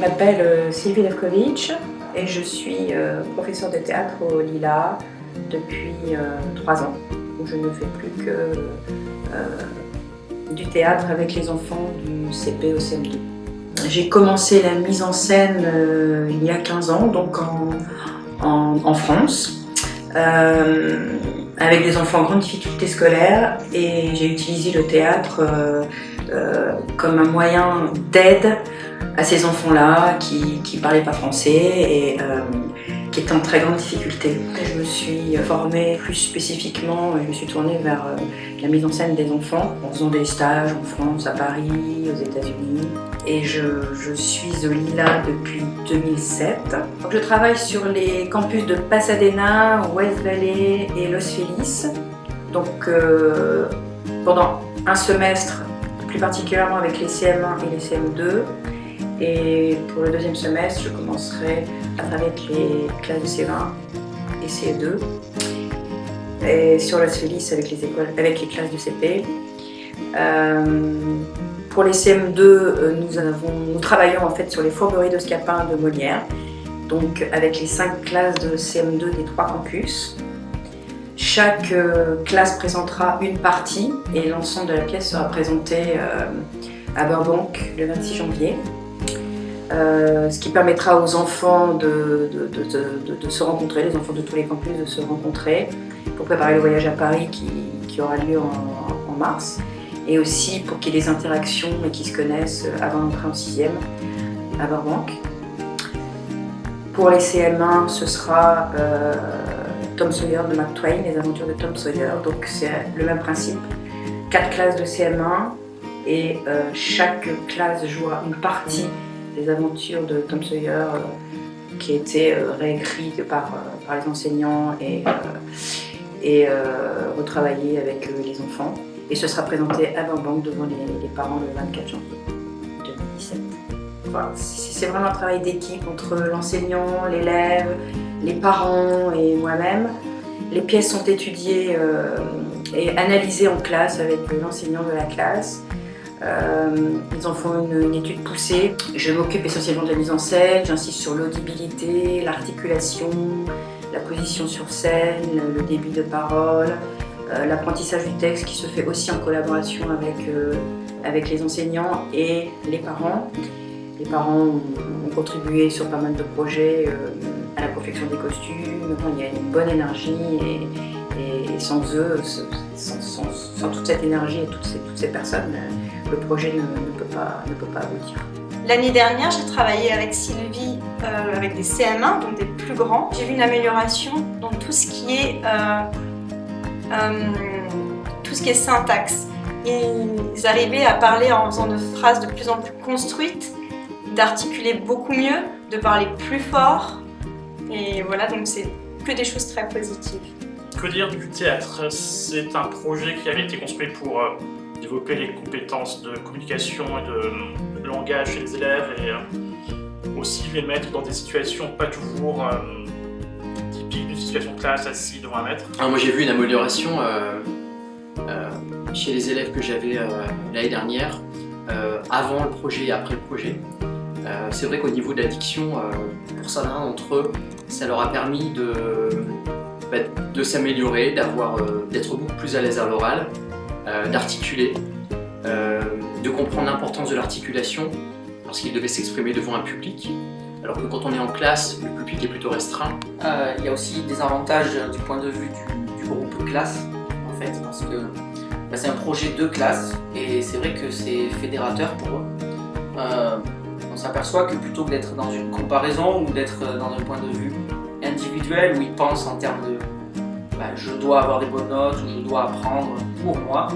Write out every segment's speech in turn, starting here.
m'appelle Sylvie Levkovitch et je suis professeure de théâtre au Lila depuis 3 ans. Je ne fais plus que du théâtre avec les enfants du CP au CM2. J'ai commencé la mise en scène il y a 15 ans, donc en France, avec des enfants en grande difficulté scolaire, et j'ai utilisé le théâtre comme un moyen d'aide à ces enfants-là qui ne parlaient pas français et qui étaient en très grande difficulté. Je me suis formée plus spécifiquement, je me suis tournée vers la mise en scène des enfants en faisant des stages en France, à Paris, aux États-Unis. Et je suis au Lila depuis 2007. Donc, je travaille sur les campus de Pasadena, West Valley et Los Feliz. Donc pendant un semestre, plus particulièrement avec les CM1 et les CM2. Et pour le deuxième semestre, je commencerai à travailler avec les classes de C20 et CE2. Et sur Los Feliz avec les classes de CP. Pour les CM2, nous travaillons en fait sur les fourberies de Scapin de Molière, donc avec les 5 classes de CM2 des 3 campus. Chaque classe présentera une partie et l'ensemble de la pièce sera présenté à Burbank le 26 janvier. Ce qui permettra aux enfants de se rencontrer, les enfants de tous les campus de se rencontrer pour préparer le voyage à Paris qui aura lieu en mars, et aussi pour qu'il y ait des interactions et qu'ils se connaissent avant d'entrer en 6e à Burbank. Pour les CM1, ce sera Tom Sawyer de Mark Twain, les aventures de Tom Sawyer, donc c'est le même principe, 4 classes de CM1 et chaque classe jouera une partie des aventures de Tom Sawyer qui a été réécrite par les enseignants et retravaillée avec les enfants. Et ce sera présenté à Burbank devant les parents le 24 janvier 2017. Voilà, c'est vraiment un travail d'équipe entre l'enseignant, l'élève, les parents et moi-même. Les pièces sont étudiées et analysées en classe avec l'enseignant de la classe. Ils en font une étude poussée. Je m'occupe essentiellement de la mise en scène, j'insiste sur l'audibilité, l'articulation, la position sur scène, le débit de parole, l'apprentissage du texte qui se fait aussi en collaboration avec les enseignants et les parents. Les parents ont contribué sur pas mal de projets à la confection des costumes. Il y a une bonne énergie et sans eux, sans toute cette énergie et toutes ces personnes, le projet ne peut pas aboutir. L'année dernière, j'ai travaillé avec Sylvie avec des CM1, donc des plus grands. J'ai vu une amélioration dans tout ce qui est syntaxe. Ils arrivaient à parler en faisant de phrases de plus en plus construites, d'articuler beaucoup mieux, de parler plus fort. Et voilà, donc c'est que des choses très positives. Que dire du théâtre? C'est un projet qui avait été construit pour développer les compétences de communication et de langage chez les élèves et aussi les mettre dans des situations pas toujours typiques d'une situation de classe assis devant un maître. Alors moi j'ai vu une amélioration chez les élèves que j'avais l'année dernière, avant le projet et après le projet. C'est vrai qu'au niveau de la diction, pour certains d'entre eux, ça leur a permis de s'améliorer, d'être beaucoup plus à l'aise à l'oral, d'articuler, de comprendre l'importance de l'articulation lorsqu'ils devaient s'exprimer devant un public, alors que quand on est en classe, le public est plutôt restreint. Il y a aussi des avantages du point de vue du groupe classe, en fait, parce que c'est un projet de classe et c'est vrai que c'est fédérateur pour eux. On s'aperçoit que plutôt que d'être dans une comparaison ou d'être dans un point de vue individuel où ils pensent en termes de je dois avoir des bonnes notes ou je dois apprendre pour moi,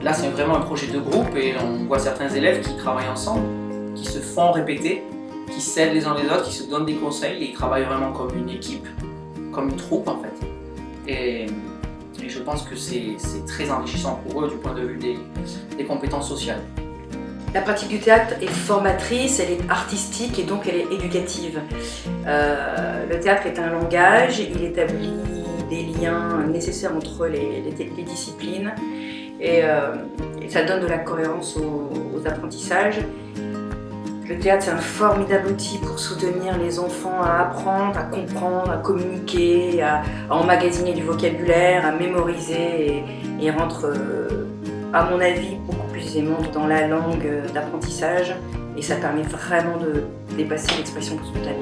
là c'est vraiment un projet de groupe et on voit certains élèves qui travaillent ensemble, qui se font répéter, qui s'aident les uns les autres, qui se donnent des conseils et ils travaillent vraiment comme une équipe, comme une troupe en fait. Et je pense que c'est très enrichissant pour eux du point de vue des compétences sociales. La pratique du théâtre est formatrice, elle est artistique et donc elle est éducative. Le théâtre est un langage, il établit des liens nécessaires entre les disciplines et ça donne de la cohérence aux apprentissages. Le théâtre, c'est un formidable outil pour soutenir les enfants à apprendre, à comprendre, à communiquer, à emmagasiner du vocabulaire, à mémoriser et rentre, à mon avis, beaucoup plus aisément dans la langue d'apprentissage. Et ça permet vraiment de dépasser l'expression spontanée.